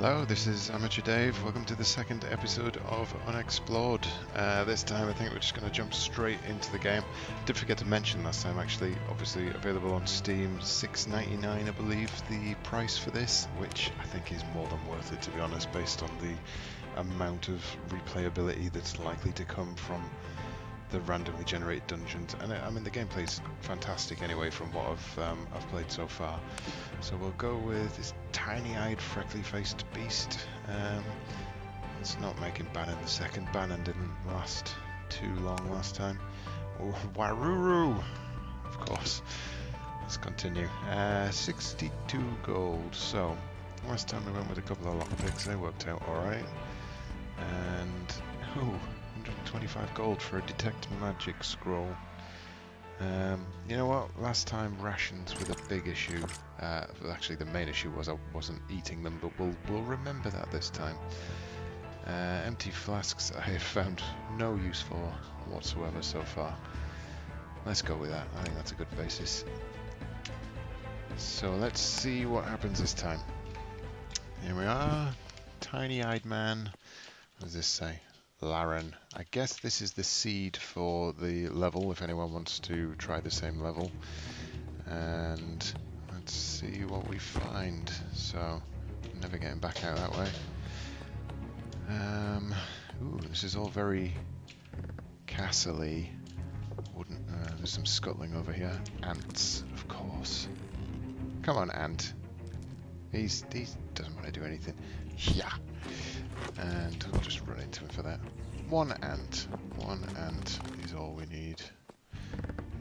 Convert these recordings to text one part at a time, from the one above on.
Hello, this is Amateur Dave. Welcome to the second episode of Unexplored. This time I think we're just going to jump straight into the game. Did forget to mention last time, actually, obviously available on Steam, $6.99 I believe the price for this, which I think is more than worth it, to be honest, based on the amount of replayability that's likely to come from the randomly generated dungeons. And I mean, the gameplay's fantastic anyway from what I've played so far. So we'll go with this tiny-eyed, freckly-faced beast. Let's not make him Bannon the second. Bannon didn't last too long last time. Oh, Waruru, of course. Let's continue. 62 gold. So last time we went with a couple of lockpicks. They worked out all right. And 125 gold for a detect magic scroll. You know what? Last time rations were the big issue. Actually, the main issue was I wasn't eating them, but we'll remember that this time. Empty flasks I have found no use for whatsoever so far. Let's go with that. I think that's a good basis. So let's see what happens this time. Here we are. Tiny-eyed man. What does this say? Laren. I guess this is the seed for the level, if anyone wants to try the same level. And let's see what we find. So, never getting back out that way. Ooh, this is all very castle-y. There's some scuttling over here. Ants, of course. Come on, ant. He doesn't want to do anything. Yeah. And we'll just run into him for that. One ant is all we need.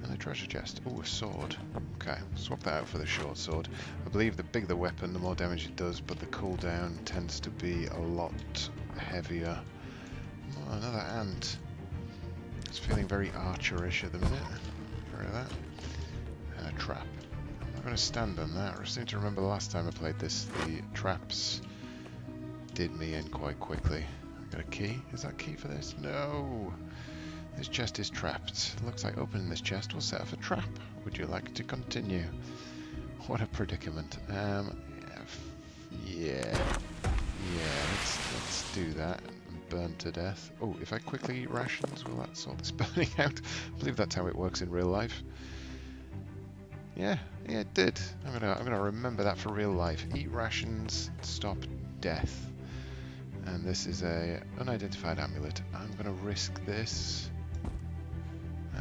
And a treasure chest. Oh, a sword. Okay, swap that out for the short sword. I believe the bigger the weapon, the more damage it does, but the cooldown tends to be a lot heavier. Oh, another ant. It's feeling very archerish at the minute. Hear that? And a trap. I'm not going to stand on that. I seem to remember the last time I played this, the traps did me in quite quickly. I got a key. Is that key for this? No. This chest is trapped. Looks like opening this chest will set off a trap. Would you like to continue? What a predicament. Yeah. Let's do that and burn to death. Oh, if I quickly eat rations, will that sort this burning out? I believe that's how it works in real life. Yeah, it did. I'm gonna remember that for real life. Eat rations, stop death. And this is a unidentified amulet. I'm going to risk this.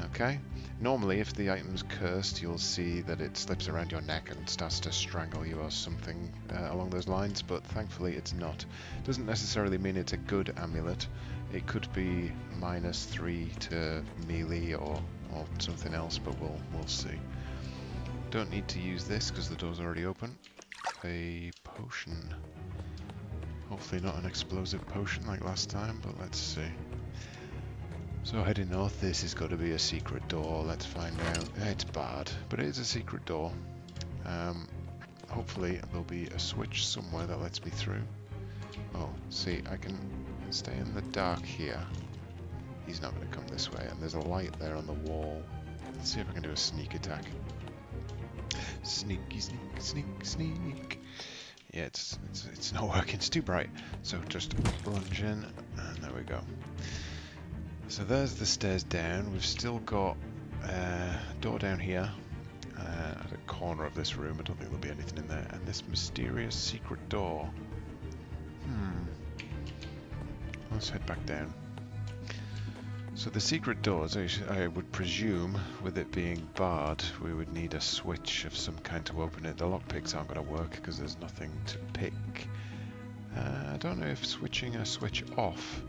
Okay. Normally, if the item's cursed, you'll see that it slips around your neck and starts to strangle you or something along those lines, but thankfully it's not. Doesn't necessarily mean it's a good amulet. It could be -3 to melee or something else, but we'll see. Don't need to use this because the door's already open. A potion. Hopefully not an explosive potion like last time, but let's see. So heading north, this has got to be a secret door. Let's find out. It's bad, but it is a secret door. Hopefully there'll be a switch somewhere that lets me through. Oh, see, I can stay in the dark here. He's not going to come this way, and there's a light there on the wall. Let's see if I can do a sneak attack. Sneaky, sneak, sneak, sneak. Yeah, it's not working, it's too bright. So just plunge in, and there we go. So there's the stairs down. We've still got a door down here at a corner of this room. I don't think there'll be anything in there. And this mysterious secret door. Let's head back down. So the secret doors, I would presume, with it being barred, we would need a switch of some kind to open it. The lockpicks aren't going to work because there's nothing to pick. I don't know if switching a switch off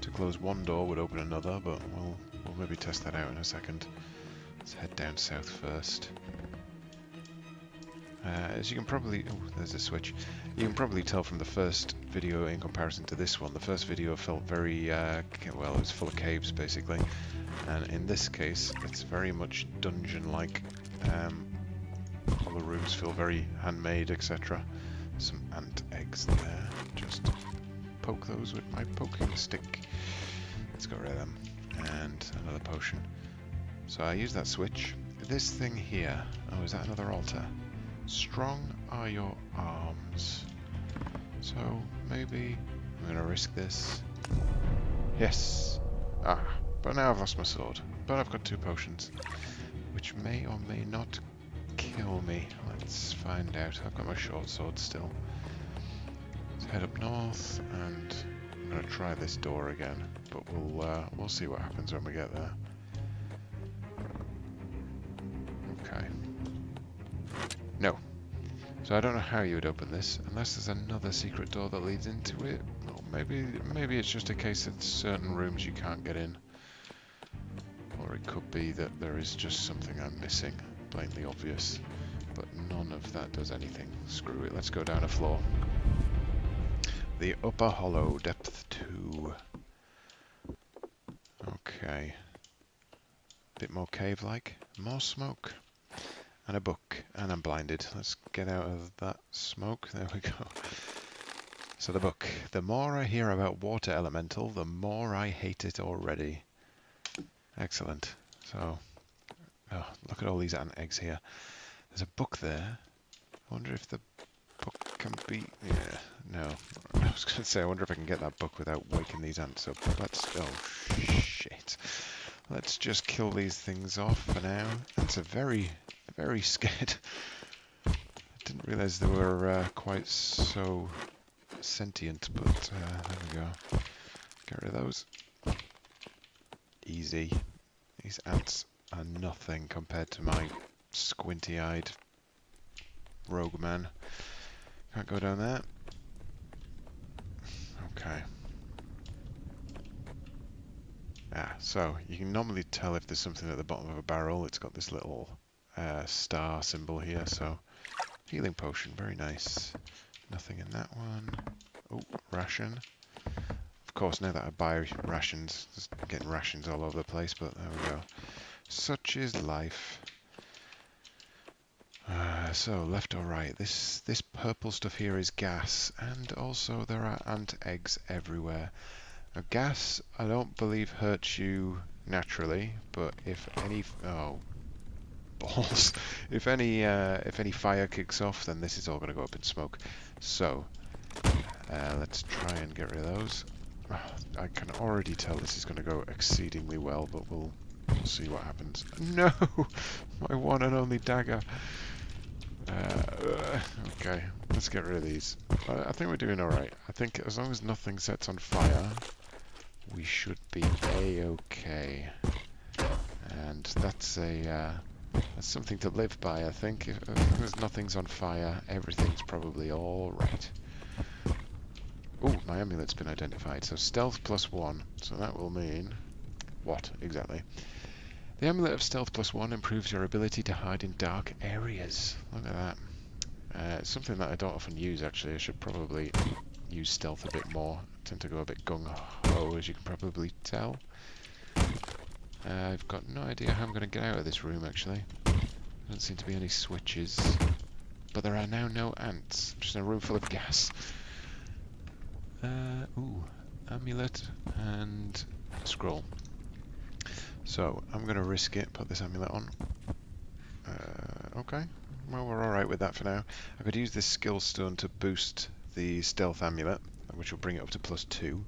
to close one door would open another, but we'll maybe test that out in a second. Let's head down south first. As you can probably... Oh, there's a switch. You can probably tell from the first video in comparison to this one. The first video felt very... well, it was full of caves, basically. And in this case, it's very much dungeon-like. All the rooms feel very handmade, etc. Some ant eggs there. Just poke those with my poking stick. Let's get rid of them. And another potion. So I use that switch. This thing here... Oh, is that another altar? Strong are your arms. So So maybe I'm gonna risk this. Yes! Ah, but now I've lost my sword. But I've got 2 potions, which may or may not kill me. Let's find out. I've got my short sword still. Let's head up north, and I'm gonna try this door again. But we'll see what happens when we get there. Okay. No. So I don't know how you would open this, unless there's another secret door that leads into it. Or maybe it's just a case that certain rooms you can't get in. Or it could be that there is just something I'm missing, plainly obvious. But none of that does anything. Screw it, let's go down a floor. The upper hollow, depth 2. Okay. Bit more cave-like. More smoke. And a book. And I'm blinded. Let's get out of that smoke. There we go. So the book. The more I hear about water elemental, the more I hate it already. Excellent. So, oh, look at all these ant eggs here. There's a book there. I wonder if the book can be... Yeah, no. I was going to say, I wonder if I can get that book without waking these ants up. Let's... Oh, shit. Let's just kill these things off for now. Ants are very, very scared. I didn't realise they were quite so sentient, but there we go. Get rid of those. Easy. These ants are nothing compared to my squinty-eyed rogue man. Can't go down there. Okay. Ah, so you can normally tell if there's something at the bottom of a barrel. It's got this little star symbol here, so healing potion, very nice. Nothing in that one. Oh, ration. Of course, now that I buy rations, just getting rations all over the place, but there we go. Such is life. So, left or right? This purple stuff here is gas, and also there are ant eggs everywhere. Now, gas, I don't believe hurts you naturally, but if any... Oh, balls. If any fire kicks off, then this is all going to go up in smoke. So, let's try and get rid of those. I can already tell this is going to go exceedingly well, but we'll see what happens. No! My one and only dagger. Okay, let's get rid of these. I think we're doing alright. I think as long as nothing sets on fire, we should be A-okay. And that's something to live by, I think. As long as nothing's on fire, everything's probably alright. Oh, my amulet's been identified. So stealth +1. So that will mean... What, exactly? The amulet of stealth +1 improves your ability to hide in dark areas. Look at that. It's something that I don't often use, actually. I should probably use stealth a bit more. I tend to go a bit gung-ho, as you can probably tell. I've got no idea how I'm going to get out of this room, actually. There don't seem to be any switches. But there are now no ants. Just in a room full of gas. Ooh, amulet and scroll. So, I'm going to risk it, put this amulet on. Okay, well we're alright with that for now. I could use this skill stone to boost the stealth amulet, which will bring it up to +2.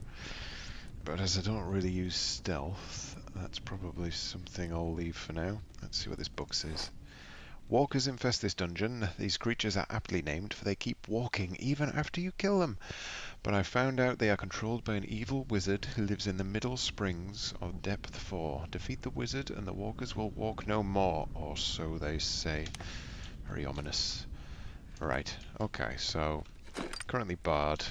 But as I don't really use stealth, that's probably something I'll leave for now. Let's see what this book says. Walkers infest this dungeon. These creatures are aptly named, for they keep walking even after you kill them. But I found out they are controlled by an evil wizard who lives in the middle springs of depth 4. Defeat the wizard and the walkers will walk no more, or so they say. Very ominous. Right, okay, so currently barred.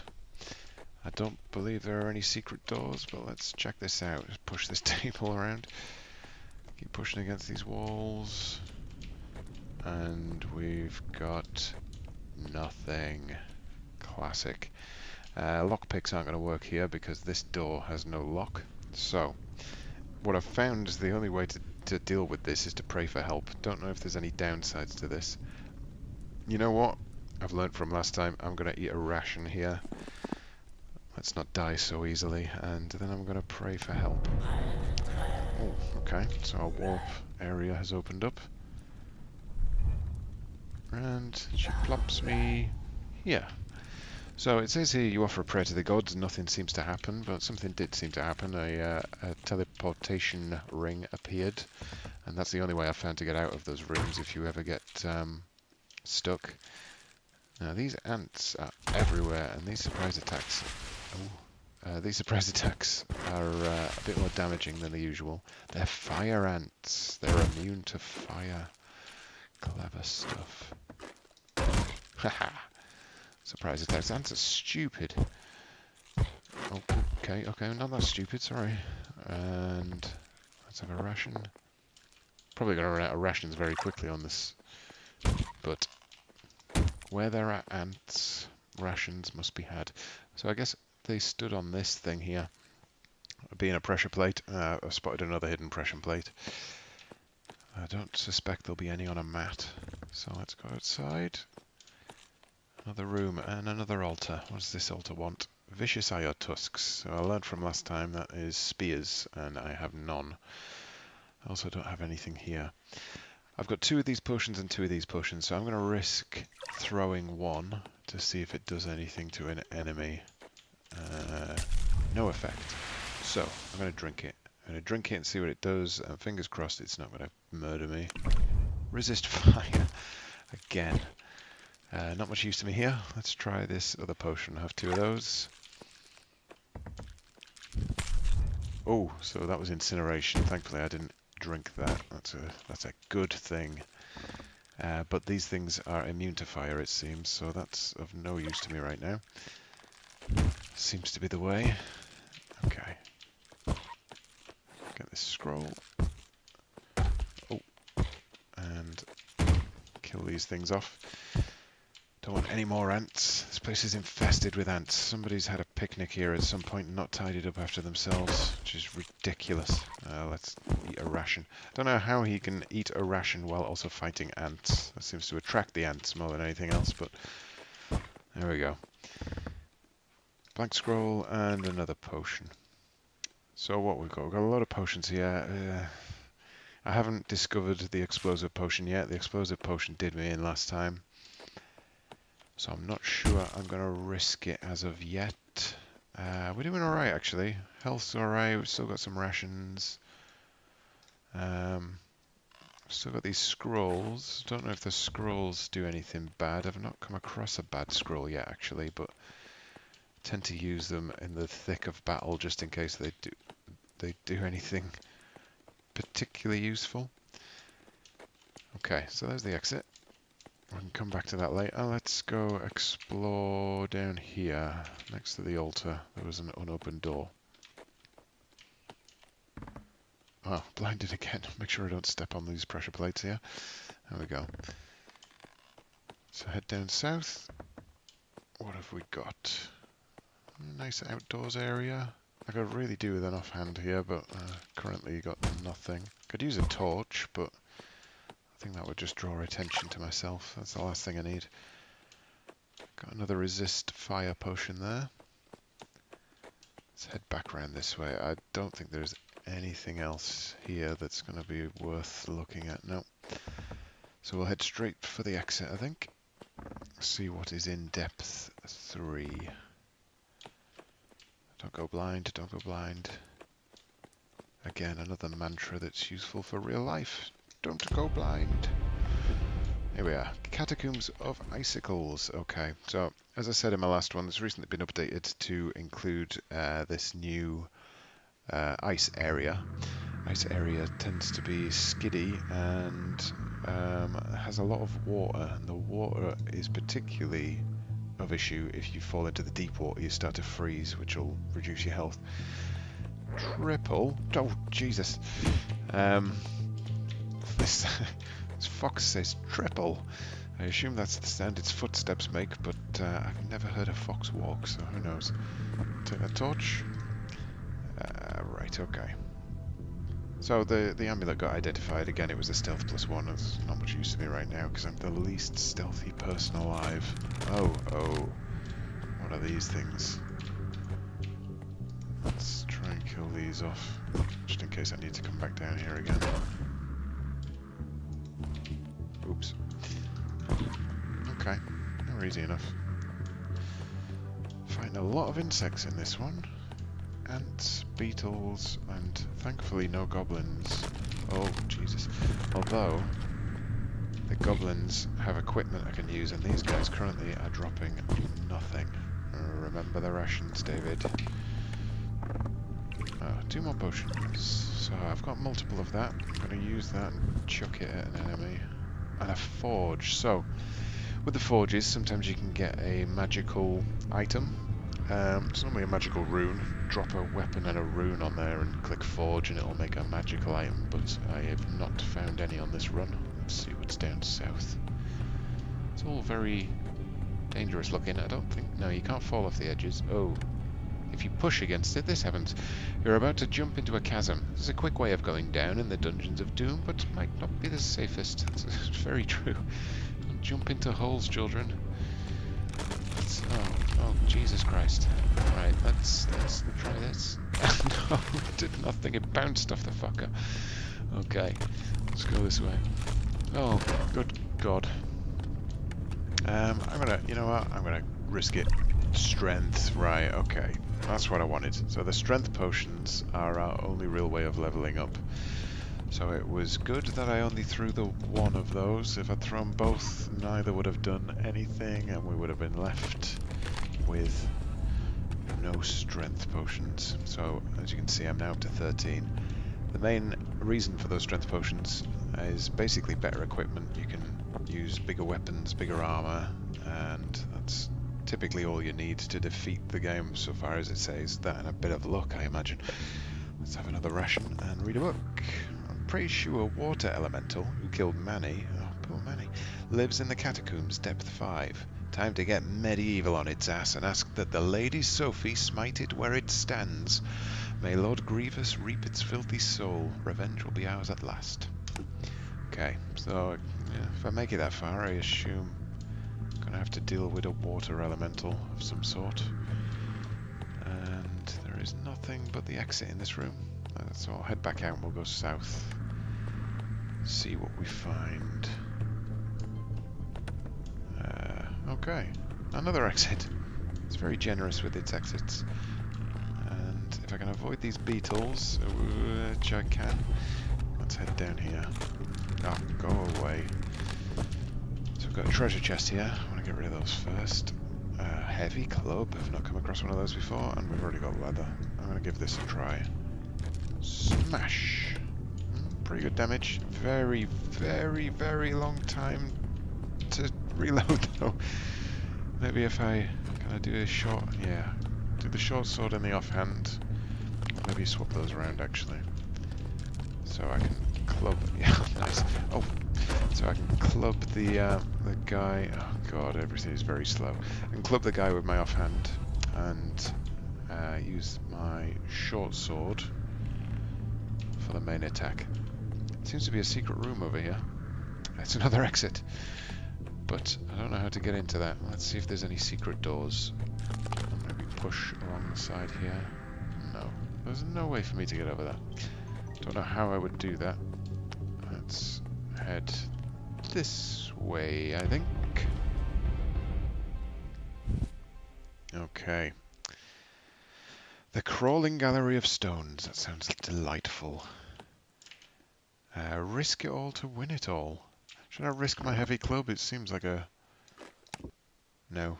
I don't believe there are any secret doors, but let's check this out. Just push this table around. Keep pushing against these walls. And we've got nothing. Classic. Lockpicks aren't going to work here because this door has no lock. So, what I've found is the only way to deal with this is to pray for help. Don't know if there's any downsides to this. You know what? I've learned from last time. I'm going to eat a ration here. Let's not die so easily. And then I'm going to pray for help. Oh, okay. So our warp area has opened up. And she plops me here. So it says here you offer a prayer to the gods, nothing seems to happen, but something did seem to happen. A teleportation ring appeared, and that's the only way I've found to get out of those rooms if you ever get stuck. Now these ants are everywhere, and these surprise attacks... these surprise attacks are a bit more damaging than the usual. They're fire ants. They're immune to fire. Clever stuff. Haha. Surprise attacks. Ants are stupid. Oh, okay, not that stupid, sorry. And let's have a ration. Probably going to run out of rations very quickly on this. But where there are ants, rations must be had. So I guess they stood on this thing here, being a pressure plate. I've spotted another hidden pressure plate. I don't suspect there'll be any on a mat. So let's go outside. Another room and another altar. What does this altar want? Vicious Io tusks. So I learned from last time that is spears, and I have none. I also don't have anything here. I've got 2 of these potions and 2 of these potions, so I'm going to risk throwing one to see if it does anything to an enemy. No effect. So I'm going to drink it. I'm going to drink it and see what it does. Fingers crossed it's not going to murder me. Resist fire. Again. Not much use to me here. Let's try this other potion. I have 2 of those. Oh, so that was incineration. Thankfully I didn't drink that. That's a good thing. But these things are immune to fire, it seems, so that's of no use to me right now. Seems to be the way. Okay. Get this scroll. Oh. And kill these things off. Don't want any more ants. This place is infested with ants. Somebody's had a picnic here at some point and not tidied up after themselves, which is ridiculous. Let's eat a ration. Don't know how he can eat a ration while also fighting ants. That seems to attract the ants more than anything else, but there we go. Blank scroll and another potion. So what we've got a lot of potions here. I haven't discovered the explosive potion yet. The explosive potion did me in last time. So I'm not sure I'm going to risk it as of yet. We're doing alright actually. Health's alright, we've still got some rations. Still got these scrolls. Don't know if the scrolls do anything bad. I've not come across a bad scroll yet actually, but tend to use them in the thick of battle just in case they do anything particularly useful. Okay, so there's the exit. We can come back to that later. Let's go explore down here next to the altar. There was an unopened door. Oh, blinded again. Make sure I don't step on these pressure plates here. There we go. So head down south. What have we got? Nice outdoors area. I could really do with an offhand here, but currently got nothing. Could use a torch, but I think that would just draw attention to myself. That's the last thing I need. Got another resist fire potion there. Let's head back around this way. I don't think there's anything else here that's going to be worth looking at. No. So we'll head straight for the exit, I think. See what is in depth 3. Don't go blind, don't go blind. Again, another mantra that's useful for real life. Don't go blind. Here we are. Catacombs of Icicles. Okay, so as I said in my last one, it's recently been updated to include this new ice area. Ice area tends to be skiddy and has a lot of water, and the water is particularly of issue if you fall into the deep water. You start to freeze, which will reduce your health. Triple? Oh, Jesus. This fox says triple. I assume that's the sound its footsteps make, but I've never heard a fox walk, so who knows. Take that torch. Right, okay. So the amulet got identified. Again, it was a stealth +1. It's not much use to me right now because I'm the least stealthy person alive. Oh. What are these things? Let's try and kill these off, just in case I need to come back down here again. Oops. Okay, they were easy enough. fighting a lot of insects in this one. Ants, beetles, and thankfully no goblins. Oh, Jesus. Although, the goblins have equipment I can use, and these guys currently are dropping nothing. Remember the rations, David. Oh, 2 more potions. So I've got multiple of that. I'm going to use that and chuck it at an enemy. And a forge. So, with the forges, sometimes you can get a magical item. It's normally a magical rune. Drop a weapon and a rune on there and click forge and it'll make a magical item, but I have not found any on this run. Let's see what's down south. It's all very dangerous looking. I don't think... No, you can't fall off the edges. Oh, if you push against it, this happens. You're about to jump into a chasm. This is a quick way of going down in the Dungeons of Doom, but might not be the safest. It's very true. Don't jump into holes, children. Oh, Jesus Christ. Alright, let's try this. No, it did nothing. It bounced off the fucker. Okay, let's go this way. Oh, good God. I'm gonna, you know what? I'm gonna risk it. Strength, right, okay. That's what I wanted. So the strength potions are our only real way of leveling up. So it was good that I only threw the one of those. If I'd thrown both, neither would have done anything, and we would have been left with no strength potions. So, as you can see, I'm now up to 13. The main reason for those strength potions is basically better equipment. You can use bigger weapons, bigger armor, and that's typically all you need to defeat the game, so far as it says. That and a bit of luck, I imagine. Let's have another ration and read a book. I'm pretty sure Water Elemental, who killed Manny, oh poor Manny, lives in the Catacombs, Depth 5. Time to get medieval on its ass and ask that the Lady Sophie smite it where it stands. May Lord Grievous reap its filthy soul. Revenge will be ours at last. Okay, so yeah, if I make it that far, I assume I'm going to have to deal with a water elemental of some sort. And there is nothing but the exit in this room. So I'll head back out and we'll go south. See what we find. Okay, another exit. It's very generous with its exits. And if I can avoid these beetles, which I can, let's head down here. Oh, go away. So we've got a treasure chest here. I want to get rid of those first. Heavy club. I've not come across one of those before, and we've already got leather. I'm going to give this a try. Smash! Pretty good damage. Very, very, very long time to reload though. Maybe if can I do a short, yeah, do the short sword and the offhand. Maybe swap those around actually. So I can club, yeah, nice. Oh, so I can club the guy, oh god, everything is very slow. I can club the guy with my offhand and use my short sword for the main attack. Seems to be a secret room over here. That's another exit. But I don't know how to get into that. Let's see if there's any secret doors. Maybe push along the side here. No. There's no way for me to get over that. Don't know how I would do that. Let's head this way, I think. Okay. The Crawling Gallery of Stones. That sounds delightful. Risk it all to win it all. Should I risk my heavy club? It seems like a... No.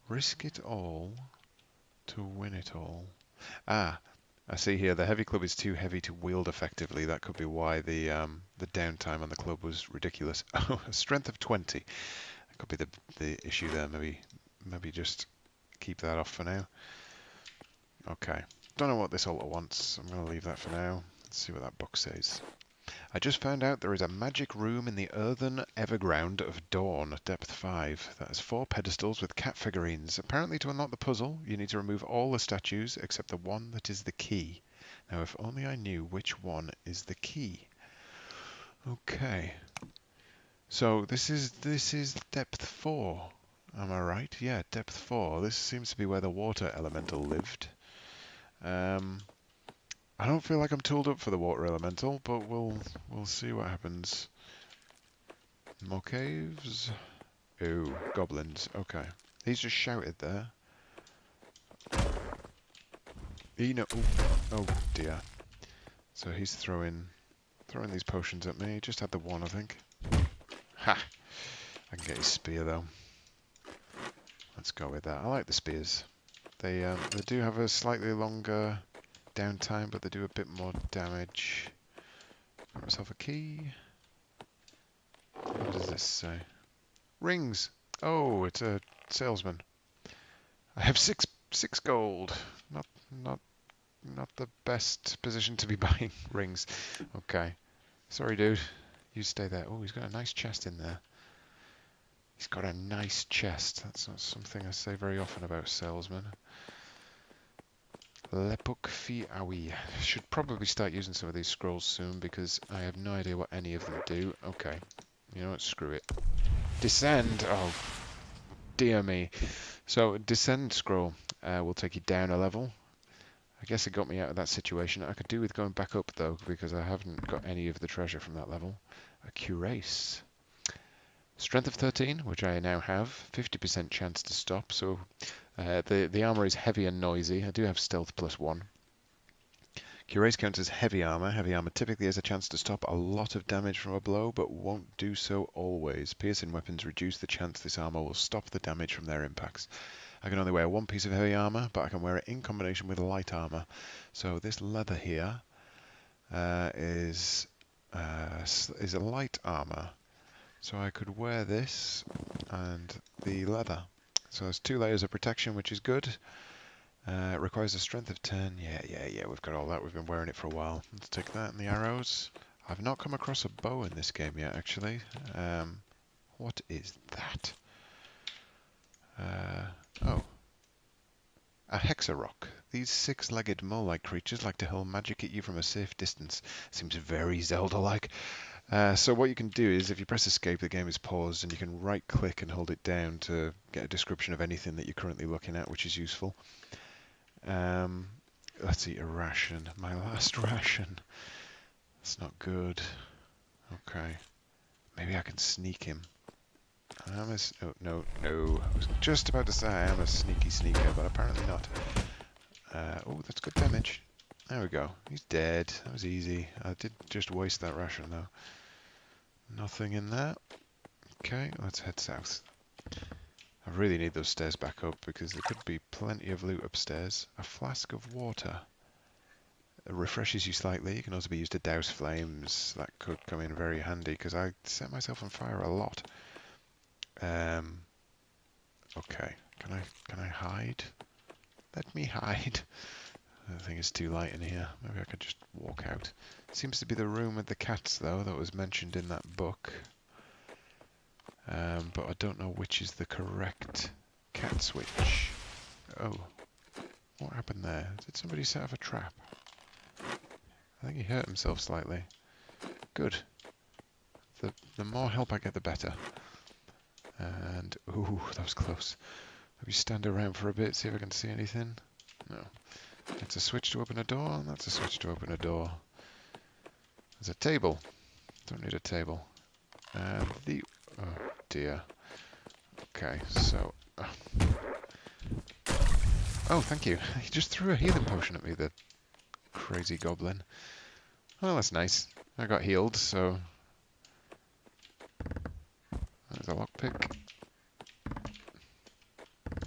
Risk it all to win it all. Ah, I see here the heavy club is too heavy to wield effectively. That could be why the downtime on the club was ridiculous. Oh, a strength of 20. That could be the issue there. Maybe just keep that off for now. Okay. Don't know what this altar wants. I'm going to leave that for now. Let's see what that book says. I just found out there is a magic room in the earthen everground of Dawn, depth 5, that has 4 pedestals with cat figurines. Apparently to unlock the puzzle, you need to remove all the statues except the one that is the key. Now if only I knew which one is the key. Okay. So this is depth 4. Am I right? Yeah, depth 4. This seems to be where the water elemental lived. I don't feel like I'm tooled up for the water elemental, but we'll see what happens. More caves. Ooh, goblins. Okay. He's just shouted there. Oh dear. So he's throwing these potions at me. He just had the one, I think. Ha! I can get his spear though. Let's go with that. I like the spears. They do have a slightly longer downtime, but they do a bit more damage. Got myself a key. What does this say? Rings. Oh, it's a salesman. I have six gold. Not the best position to be buying rings. Okay. Sorry, dude. You stay there. Oh, he's got a nice chest in there. He's got a nice chest. That's not something I say very often about salesmen. Lepuk fi awi. Should probably start using some of these scrolls soon because I have no idea what any of them do. Okay. You know what? Screw it. Descend. Oh, dear me. So, descend scroll will take you down a level. I guess it got me out of that situation. I could do with going back up though because I haven't got any of the treasure from that level. A cuirass. Strength of 13, which I now have. 50% chance to stop. So the armor is heavy and noisy. I do have stealth +1. Cuirass counts as heavy armor. Heavy armor typically has a chance to stop a lot of damage from a blow, but won't do so always. Piercing weapons reduce the chance this armor will stop the damage from their impacts. I can only wear one piece of heavy armor, but I can wear it in combination with light armor. So this leather here is a light armor. So I could wear this and the leather. So there's 2 layers of protection, which is good. It requires a strength of 10. Yeah, we've got all that. We've been wearing it for a while. Let's take that and the arrows. I've not come across a bow in this game yet, actually. What is that? Oh. A hexarock. These 6-legged mole-like creatures like to hurl magic at you from a safe distance. Seems very Zelda-like. So what you can do is, if you press escape, the game is paused, and you can right-click and hold it down to get a description of anything that you're currently looking at, which is useful. Let's eat a ration. My last ration. That's not good. Okay. Maybe I can sneak him. No. I was just about to say I am a sneaky sneaker, but apparently not. Oh, that's good damage. There we go. He's dead. That was easy. I did just waste that ration, though. Nothing in there. Okay, let's head south. I really need those stairs back up because there could be plenty of loot upstairs. A flask of water. It refreshes you slightly. It can also be used to douse flames. That could come in very handy because I set myself on fire a lot. Okay. Can I hide? Let me hide. I think it's too light in here. Maybe I could just walk out. Seems to be the room with the cats, though, that was mentioned in that book. But I don't know which is the correct cat switch. Oh. What happened there? Did somebody set off a trap? I think he hurt himself slightly. Good. The more help I get, the better. And, ooh, that was close. Maybe stand around for a bit, see if I can see anything. No. That's a switch to open a door, and that's a switch to open a door. There's a table. Don't need a table. And oh dear. Okay, so... Oh, thank you. He just threw a healing potion at me, the crazy goblin. Oh, that's nice. I got healed, so... There's a lockpick.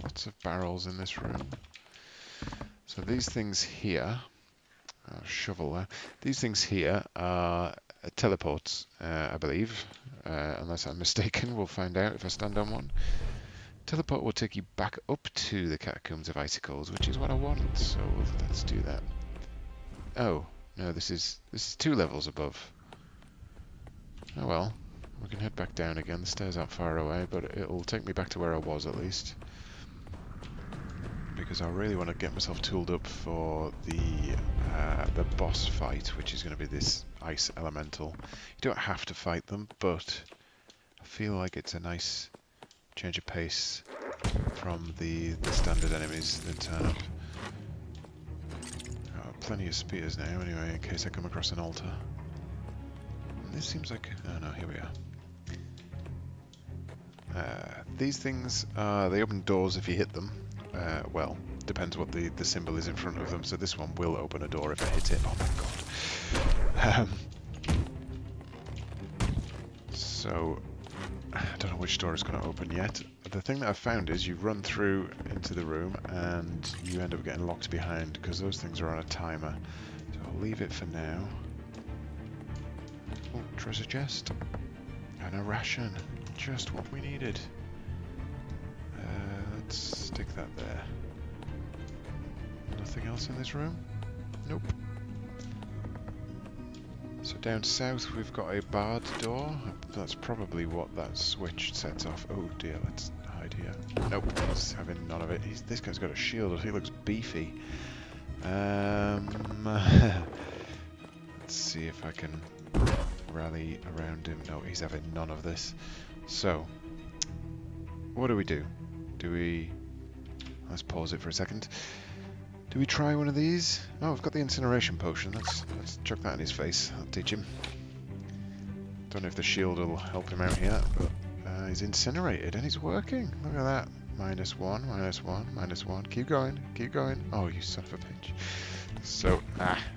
Lots of barrels in this room. So these things here... shovel there. These things here are teleports, I believe. Unless I'm mistaken, we'll find out if I stand on one. Teleport will take you back up to the Catacombs of Icicles, which is what I want, so let's do that. Oh, no, this is 2 levels above. Oh well, we can head back down again. The stairs aren't far away, but it'll take me back to where I was at least. Because I really want to get myself tooled up for the boss fight, which is going to be this ice elemental. You don't have to fight them, but I feel like it's a nice change of pace from the standard enemies that turn up. Got plenty of spears now, anyway, in case I come across an altar. And this seems like... oh no, here we are. These things, they open doors if you hit them. Well, depends what the symbol is in front of them. So this one will open a door if I hit it. Oh my god. So, I don't know which door is going to open yet. The thing that I've found is you run through into the room and you end up getting locked behind because those things are on a timer. So I'll leave it for now. Oh, treasure chest. And a ration. Just what we needed. Let's stick that there. Nothing else in this room? Nope. So down south we've got a barred door. That's probably what that switch sets off. Oh dear, let's hide here. Nope, he's having none of it. This guy's got a shield. He looks beefy. Let's see if I can rally around him. No, he's having none of this. So, what do? Let's pause it for a second. Do we try one of these? Oh, we've got the incineration potion. Let's chuck that in his face. I'll teach him. Don't know if the shield will help him out here, but he's incinerated and he's working. Look at that. -1, -1, -1. Keep going, keep going. Oh, you son of a bitch. So,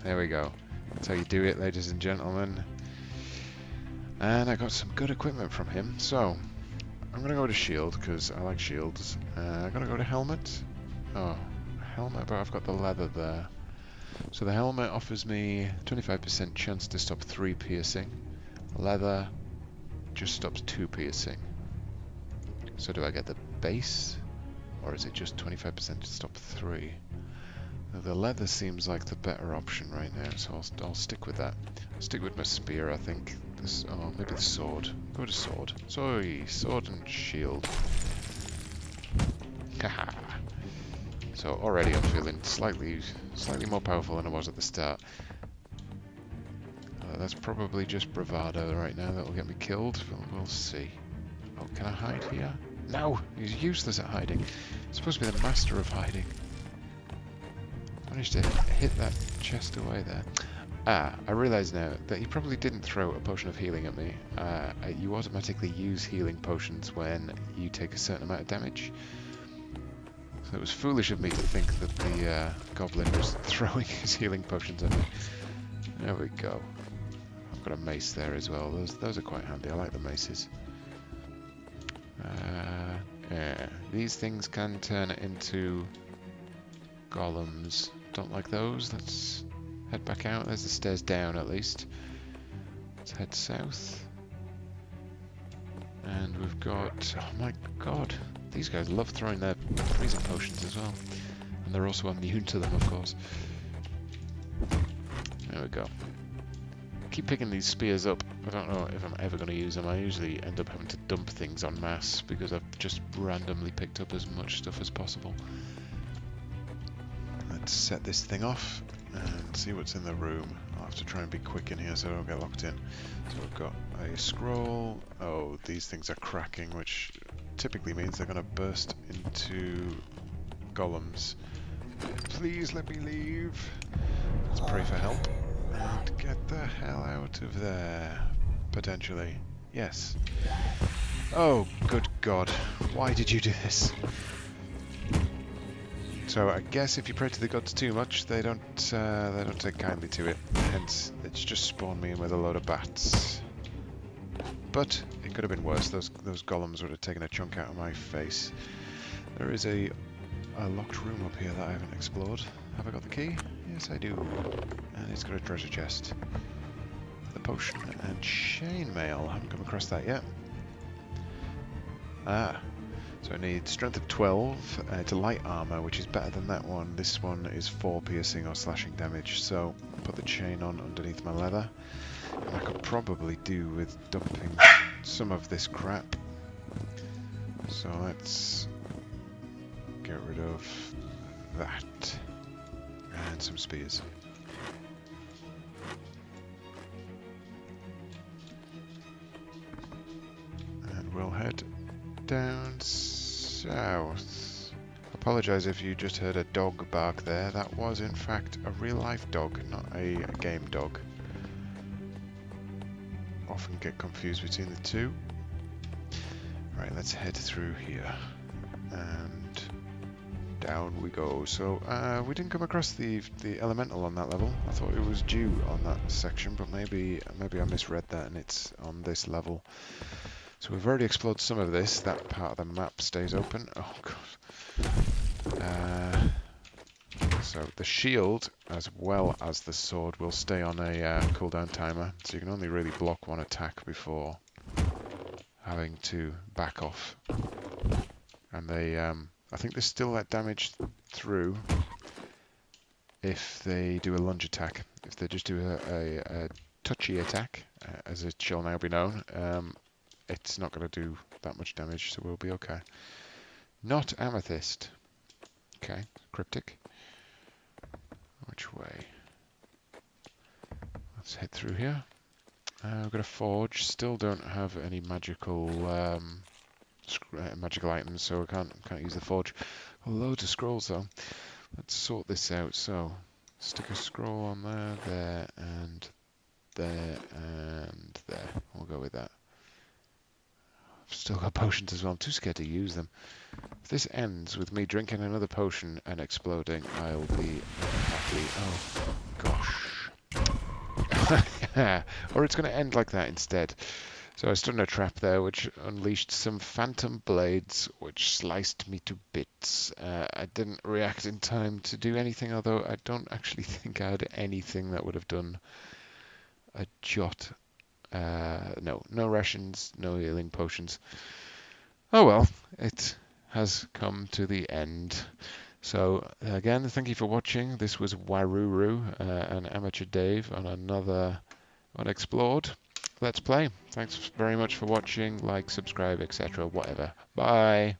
there we go. That's how you do it, ladies and gentlemen. And I got some good equipment from him. So, I'm going to go to shield because I like shields. I'm going to go to helmet. Oh. Helmet, but I've got the leather there. So the helmet offers me 25% chance to stop 3 piercing. Leather just stops 2 piercing. So do I get the base? Or is it just 25% to stop 3? The leather seems like the better option right now, so I'll stick with that. I'll stick with my spear, I think. Oh, maybe the sword. Go to sword. Sorry, sword and shield. Haha. So already I'm feeling slightly more powerful than I was at the start. That's probably just bravado right now that will get me killed. We'll see. Oh, can I hide here? No! He's useless at hiding. He's supposed to be the master of hiding. Managed to hit that chest away there. I realise now that he probably didn't throw a potion of healing at me. You automatically use healing potions when you take a certain amount of damage. So it was foolish of me to think that the goblin was throwing his healing potions at me. There we go. I've got a mace there as well. Those are quite handy. I like the maces. Yeah. These things can turn into golems. Don't like those. Let's head back out. There's the stairs down at least. Let's head south. And we've got... Oh my god. These guys love throwing their freezing potions as well. And they're also immune to them, of course. There we go. Keep picking these spears up. I don't know if I'm ever going to use them. I usually end up having to dump things en masse because I've just randomly picked up as much stuff as possible. Let's set this thing off and see what's in the room. I'll have to try and be quick in here so I don't get locked in. So we've got a scroll. Oh, these things are cracking, which typically means they're going to burst into golems. Please let me leave. Let's pray for help. And get the hell out of there. Potentially. Yes. Oh, good God. Why did you do this? So I guess if you pray to the gods too much, they don't take kindly to it. Hence, it's just spawned me in with a load of bats. But it could have been worse. Those golems would have taken a chunk out of my face. There is a locked room up here that I haven't explored. Have I got the key? Yes, I do. And it's got a treasure chest. The potion and chainmail. I haven't come across that yet. So I need strength of 12. It's a light armor, which is better than that one. This one is 4 piercing or slashing damage. So put the chain on underneath my leather. And I could probably do with dumping some of this crap. So let's get rid of that. And some spears. And we'll head down south. Apologise if you just heard a dog bark there. That was in fact a real life dog, not a game dog. Often get confused between the two. Right, let's head through here. And down we go. So we didn't come across the elemental on that level. I thought it was due on that section, but maybe I misread that and it's on this level. So we've already explored some of this. That part of the map stays open. Oh god. So the shield as well as the sword will stay on a cooldown timer, so you can only really block one attack before having to back off. And they, I think they still let damage through if they do a lunge attack. If they just do a touchy attack, as it shall now be known, it's not going to do that much damage, so we'll be okay. Not amethyst. Okay, cryptic. Which way? Let's head through here. We've got a forge. Still don't have any magical magical items, so I can't use the forge. Loads of scrolls though. Let's sort this out. So stick a scroll on there, and there, and there. We'll go with that. I've still got potions as well. I'm too scared to use them. If this ends with me drinking another potion and exploding, I'll be happy. Oh gosh. Or it's going to end like that instead. So I stood in a trap there which unleashed some phantom blades which sliced me to bits. I didn't react in time to do anything, although I don't actually think I had anything that would have done a jot. No rations, no healing potions. Oh well, it has come to the end. So again, thank you for watching. This was Waruru and Amateur Dave on another Unexplored Let's Play. Thanks very much for watching. Like, subscribe, etc. Whatever. Bye.